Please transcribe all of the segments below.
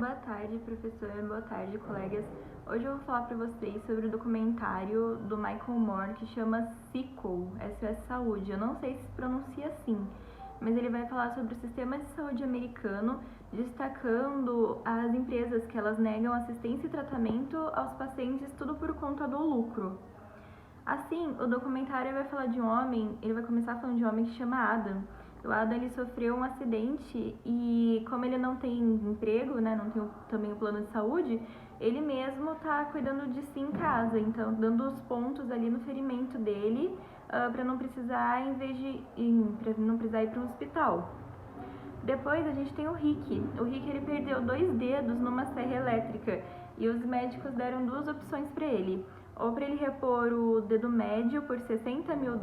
Boa tarde, professora. Boa tarde, colegas. Hoje eu vou falar para vocês sobre o documentário do Michael Moore que chama SQL, SOS Saúde. Eu não sei se pronuncia assim, mas ele vai falar sobre o sistema de saúde americano, destacando as empresas que elas negam assistência e tratamento aos pacientes, tudo por conta do lucro. Assim, o documentário vai falar de um homem, ele vai começar falando de um homem que chama Adam. O Adam, ele sofreu um acidente e como ele não tem emprego, né, não tem também o plano de saúde, ele mesmo tá cuidando de si em casa, então dando os pontos ali no ferimento dele, para não precisar ir para um hospital. Depois a gente tem o Rick. O Rick, ele perdeu 2 dedos numa serra elétrica e os médicos deram 2 opções para ele. Ou para ele repor o dedo médio por $60 mil,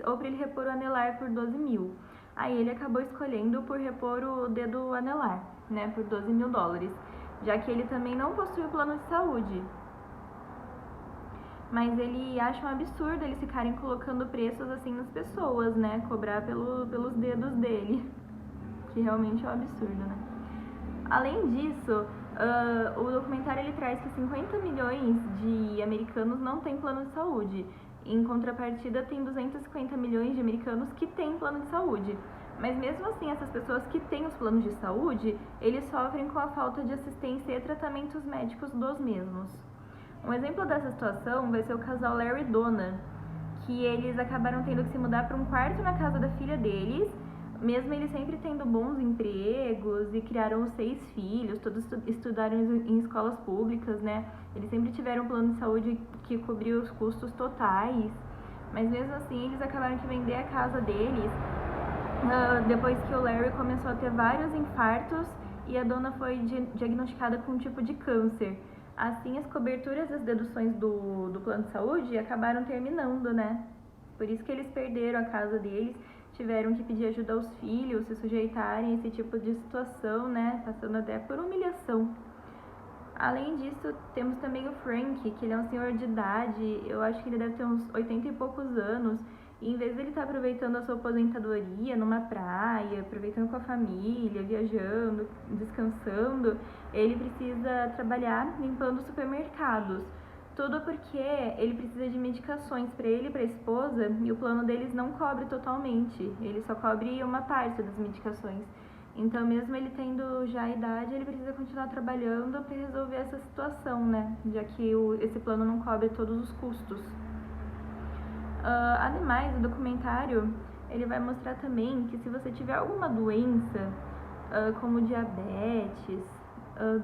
ou para ele repor o anelar por 12 mil. Aí ele acabou escolhendo por repor o dedo anelar, né, por $12 mil, já que ele também não possui o plano de saúde. Mas ele acha um absurdo eles ficarem colocando preços assim nas pessoas, né, cobrar pelos dedos dele, que realmente é um absurdo, né. Além disso, o documentário ele traz que 50 milhões de americanos não têm plano de saúde. Em contrapartida, tem 250 milhões de americanos que têm plano de saúde. Mas mesmo assim, essas pessoas que têm os planos de saúde, eles sofrem com a falta de assistência e tratamentos médicos dos mesmos. Um exemplo dessa situação vai ser o casal Larry e Donna, que eles acabaram tendo que se mudar para um quarto na casa da filha deles, mesmo eles sempre tendo bons empregos e criaram os 6 filhos, todos estudaram em escolas públicas, né? Eles sempre tiveram um plano de saúde que cobriu os custos totais, mas mesmo assim eles acabaram de vender a casa deles depois que o Larry começou a ter vários infartos e a dona foi diagnosticada com um tipo de câncer. Assim, as coberturas e as deduções do plano de saúde acabaram terminando, né? Por isso que eles perderam a casa deles, tiveram que pedir ajuda aos filhos, se sujeitarem a esse tipo de situação, né? Passando até por humilhação. Além disso, temos também o Frank, que ele é um senhor de idade, eu acho que ele deve ter uns 80 e poucos anos, e em vez de ele estar aproveitando a sua aposentadoria numa praia, aproveitando com a família, viajando, descansando, ele precisa trabalhar limpando supermercados. Tudo porque ele precisa de medicações para ele e para a esposa e o plano deles não cobre totalmente, ele só cobre uma parte das medicações. Então, mesmo ele tendo já a idade, ele precisa continuar trabalhando para resolver essa situação, né? Já que esse plano não cobre todos os custos. Ademais, o documentário ele vai mostrar também que se você tiver alguma doença, como diabetes,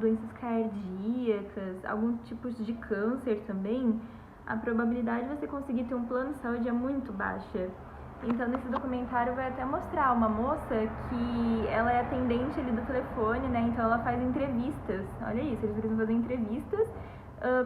doenças cardíacas, algum tipo de câncer também, a probabilidade de você conseguir ter um plano de saúde é muito baixa. Então, nesse documentário vai até mostrar uma moça que ela é atendente ali do telefone, né? Então, ela faz entrevistas. Olha isso, eles precisam fazer entrevistas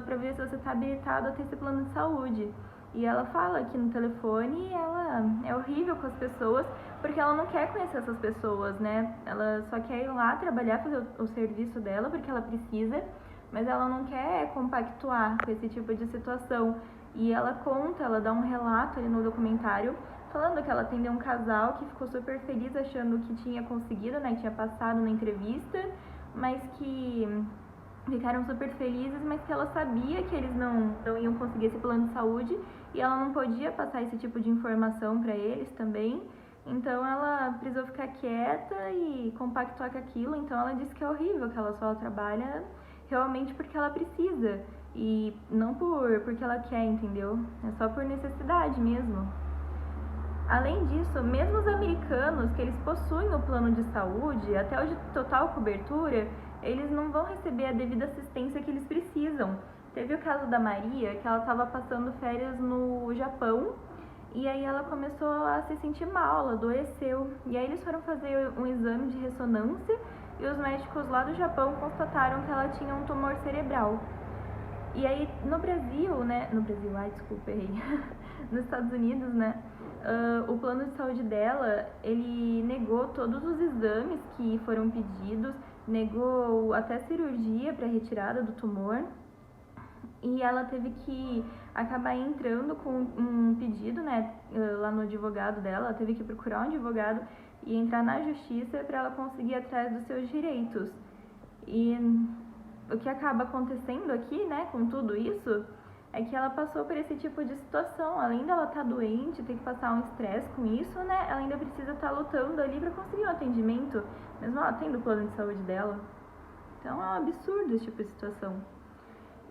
para ver se você está habilitado a ter esse plano de saúde. E ela fala que no telefone ela é horrível com as pessoas, porque ela não quer conhecer essas pessoas, né? Ela só quer ir lá trabalhar, fazer o serviço dela, porque ela precisa, mas ela não quer compactuar com esse tipo de situação. E ela conta, ela dá um relato ali no documentário, falando que ela atendeu um casal que ficou super feliz achando que tinha conseguido, né, que tinha passado na entrevista, mas que ficaram super felizes, mas que ela sabia que eles não iam conseguir esse plano de saúde e ela não podia passar esse tipo de informação para eles também. Então ela precisou ficar quieta e compactuar com aquilo. Então ela disse que é horrível, que ela só trabalha realmente porque ela precisa e não porque ela quer, entendeu? É só por necessidade mesmo. Além disso, mesmo os americanos que eles possuem o plano de saúde, até o de total cobertura, eles não vão receber a devida assistência que eles precisam. Teve o caso da Maria, que ela estava passando férias no Japão, e aí ela começou a se sentir mal, ela adoeceu. E aí eles foram fazer um exame de ressonância, e os médicos lá do Japão constataram que ela tinha um tumor cerebral. E aí no Brasil, né, errei, nos Estados Unidos, né, o plano de saúde dela, ele negou todos os exames que foram pedidos, negou até cirurgia para retirada do tumor, e ela teve que acabar entrando com um pedido, né, lá no advogado dela, ela teve que procurar um advogado e entrar na justiça para ela conseguir ir atrás dos seus direitos. E o que acaba acontecendo aqui, né, com tudo isso, é que ela passou por esse tipo de situação. Além dela estar doente, ter que passar um estresse com isso, né, ela ainda precisa estar lutando ali para conseguir um atendimento, mesmo ela tendo o plano de saúde dela. Então é um absurdo esse tipo de situação.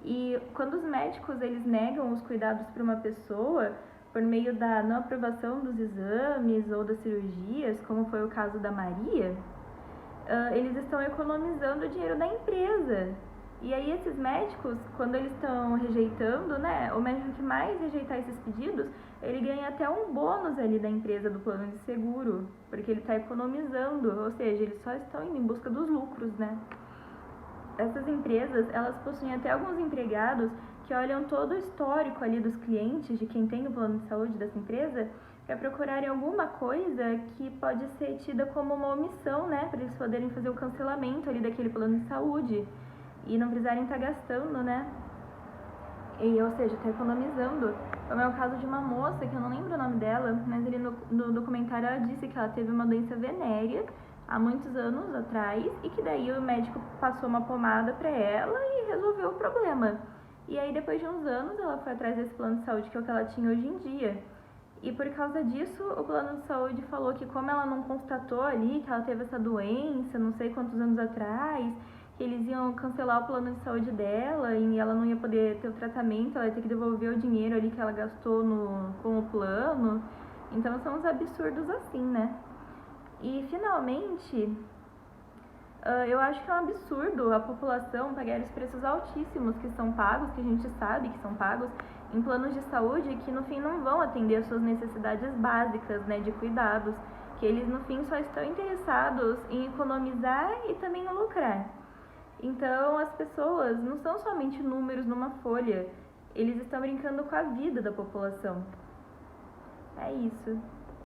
E quando os médicos eles negam os cuidados para uma pessoa por meio da não aprovação dos exames ou das cirurgias, como foi o caso da Maria, eles estão economizando o dinheiro da empresa. E aí esses médicos, quando eles estão rejeitando, né, o médico que mais rejeitar esses pedidos, ele ganha até um bônus ali da empresa do plano de seguro, porque ele está economizando, ou seja, eles só estão indo em busca dos lucros, né? Essas empresas, elas possuem até alguns empregados que olham todo o histórico ali dos clientes, de quem tem o plano de saúde dessa empresa, para procurarem alguma coisa que pode ser tida como uma omissão, né, para eles poderem fazer o cancelamento ali daquele plano de saúde e não precisarem estar gastando, né, ou seja, estar economizando. Como é o caso de uma moça, que eu não lembro o nome dela, mas ali no documentário ela disse que ela teve uma doença venérea há muitos anos atrás e que daí o médico passou uma pomada para ela e resolveu o problema. E aí depois de uns anos ela foi atrás desse plano de saúde que é o que ela tinha hoje em dia. E por causa disso, o plano de saúde falou que como ela não constatou ali que ela teve essa doença, não sei quantos anos atrás, que eles iam cancelar o plano de saúde dela e ela não ia poder ter o tratamento, ela ia ter que devolver o dinheiro ali que ela gastou com o plano. Então são uns absurdos assim, né? E finalmente, eu acho que é um absurdo a população pagar os preços altíssimos que são pagos, que a gente sabe que são pagos, em planos de saúde que no fim não vão atender as suas necessidades básicas, né, de cuidados, que eles no fim só estão interessados em economizar e também em lucrar. Então as pessoas não são somente números numa folha, eles estão brincando com a vida da população. É isso.